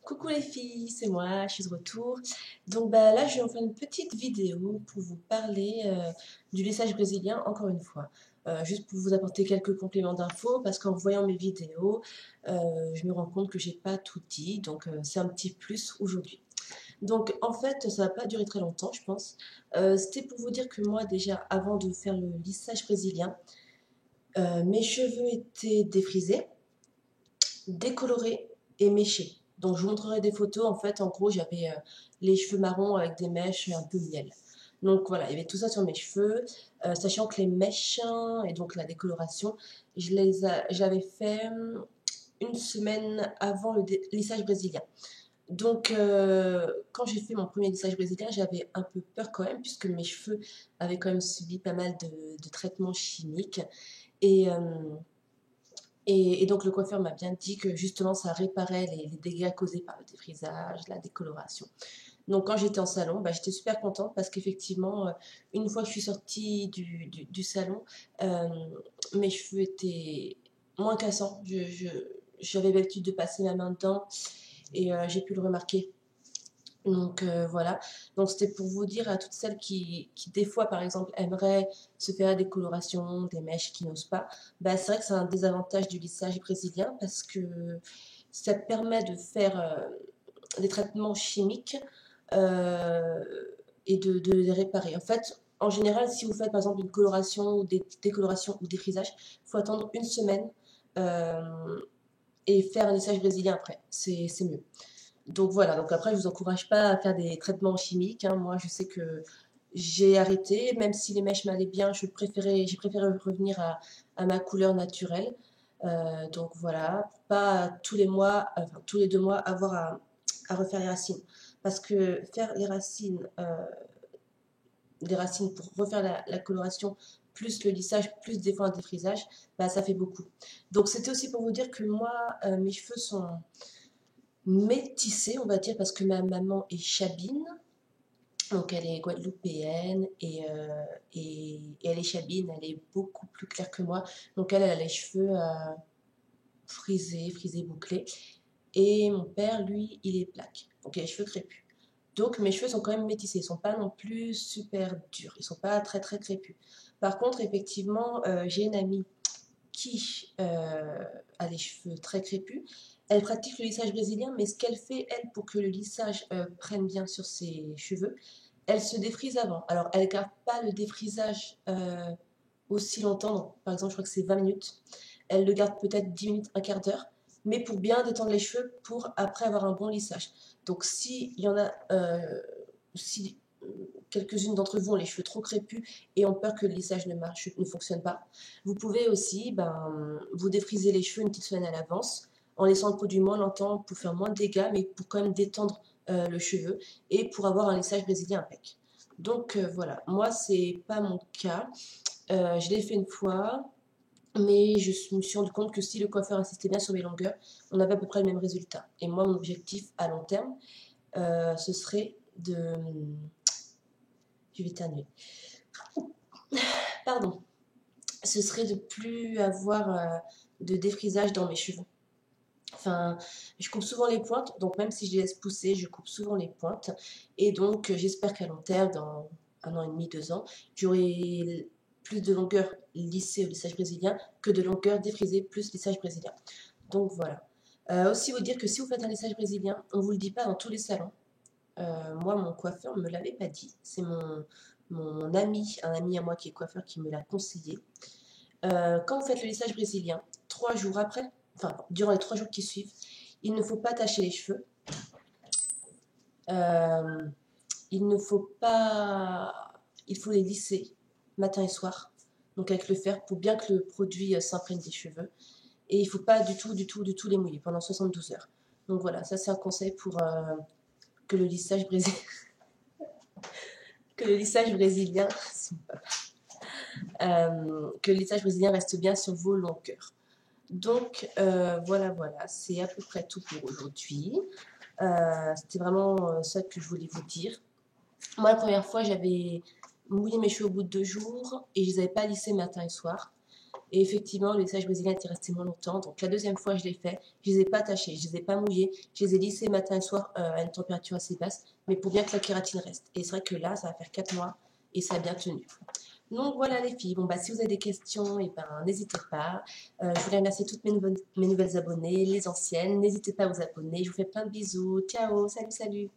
Coucou les filles, c'est moi, je suis de retour. Donc bah, là, je vais en faire une petite vidéo pour vous parler du lissage brésilien encore une fois. Juste pour vous apporter quelques compléments d'infos parce qu'en voyant mes vidéos, je me rends compte que j'ai pas tout dit, donc c'est un petit plus aujourd'hui. Donc en fait, ça va pas durer très longtemps, je pense. C'était pour vous dire que moi déjà, avant de faire le lissage brésilien, mes cheveux étaient défrisés, décoloré et méché. Donc je vous montrerai des photos. En fait, en gros, j'avais les cheveux marrons avec des mèches un peu miel. Donc voilà, il y avait tout ça sur mes cheveux, sachant que les mèches et donc la décoloration, j'avais fait une semaine avant le lissage brésilien. Donc quand j'ai fait mon premier lissage brésilien, j'avais un peu peur quand même, puisque mes cheveux avaient quand même subi pas mal de traitements chimiques. Et, euh, et donc le coiffeur m'a bien dit que justement ça réparait les dégâts causés par le défrisage, la décoloration. Donc quand j'étais en salon, bah, j'étais super contente parce qu'effectivement, une fois que je suis sortie du salon, euh, mes cheveux étaient moins cassants. J'avais l'habitude de passer ma main dedans et j'ai pu le remarquer. Donc voilà, donc c'était pour vous dire à toutes celles qui des fois par exemple aimeraient se faire des colorations, des mèches qui n'osent pas, bah, c'est vrai que c'est un désavantage du lissage brésilien parce que ça permet de faire des traitements chimiques euh, et de les réparer. En fait, en général, si vous faites par exemple une coloration ou des décolorations ou des frisages, il faut attendre une semaine euh, et faire un lissage brésilien après, c'est mieux. Donc voilà, donc après, je vous encourage pas à faire des traitements chimiques, hein. Moi, je sais que j'ai arrêté, même si les mèches m'allaient bien, j'ai préféré revenir à ma couleur naturelle. Donc voilà, pour pas tous les mois, enfin tous les 2 mois, avoir à refaire les racines. Parce que faire les racines pour refaire la coloration, plus le lissage, plus des fois un défrisage, bah, ça fait beaucoup. Donc c'était aussi pour vous dire que moi, mes cheveux sont métissée, on va dire, parce que ma maman est chabine, donc elle est guadeloupéenne et elle est chabine, elle est beaucoup plus claire que moi. Donc elle a les cheveux frisés, bouclés. Et mon père, lui, il est black, donc il a les cheveux crépus. Donc mes cheveux sont quand même métissés, ils sont pas non plus super durs, ils sont pas très très crépus. Par contre, effectivement, j'ai une amie qui a les cheveux très crépus. Elle pratique le lissage brésilien, mais ce qu'elle fait, elle, pour que le lissage prenne bien sur ses cheveux, elle se défrise avant. Alors, elle ne garde pas le défrisage aussi longtemps, donc, par exemple, je crois que c'est 20 minutes. Elle le garde peut-être 10 minutes, un quart d'heure, mais pour bien détendre les cheveux, pour après avoir un bon lissage. Donc, s'il y en a, si quelques-unes d'entre vous ont les cheveux trop crépus et ont peur que le lissage ne fonctionne pas, vous pouvez aussi vous défriser les cheveux une petite semaine à l'avance en laissant le produit moins longtemps pour faire moins de dégâts, mais pour quand même détendre le cheveu et pour avoir un lissage brésilien impec. Donc voilà, moi c'est pas mon cas. Je l'ai fait une fois, mais je me suis rendu compte que si le coiffeur insistait bien sur mes longueurs, on avait à peu près le même résultat. Et moi, mon objectif à long terme, ce serait de... Je vais éternuer. Pardon. Ce serait de plus avoir de défrisage dans mes cheveux. Enfin, je coupe souvent les pointes, donc même si je les laisse pousser, je coupe souvent les pointes. Et donc, j'espère qu'à long terme, dans 1 an et demi, 2 ans, j'aurai plus de longueur lissée au lissage brésilien que de longueur défrisée plus lissage brésilien. Donc voilà. Aussi vous dire que si vous faites un lissage brésilien, on ne vous le dit pas dans tous les salons. Moi, mon coiffeur ne me l'avait pas dit. C'est mon ami, un ami à moi qui est coiffeur, qui me l'a conseillé. Quand vous faites le lissage brésilien, 3 jours après, enfin durant les 3 jours qui suivent, il ne faut pas tacher les cheveux. Euh, il ne faut pas, il faut les lisser matin et soir, donc avec le fer pour bien que le produit s'imprègne des cheveux. Et il ne faut pas du tout les mouiller pendant 72 heures. Donc voilà, ça c'est un conseil pour que le lissage brésilien, que le lissage brésilien, que le lissage brésilien reste bien sur vos longueurs. Donc voilà, c'est à peu près tout pour aujourd'hui. C'était vraiment ça que je voulais vous dire. Moi, la première fois, j'avais mouillé mes cheveux au bout de 2 jours et je ne les avais pas lissés matin et soir. Et effectivement, le lissage brésilien était resté moins longtemps. Donc la deuxième fois, je l'ai fait. Je les ai pas tachés, je les ai pas mouillés. Je les ai lissés matin et soir à une température assez basse, mais pour bien que la kératine reste. Et c'est vrai que là, ça va faire 4 mois et ça a bien tenu. Donc voilà les filles, bon bah si vous avez des questions, et ben n'hésitez pas. Je voulais remercier toutes mes nouvelles abonnées, les anciennes. N'hésitez pas à vous abonner. Je vous fais plein de bisous. Ciao, salut, salut.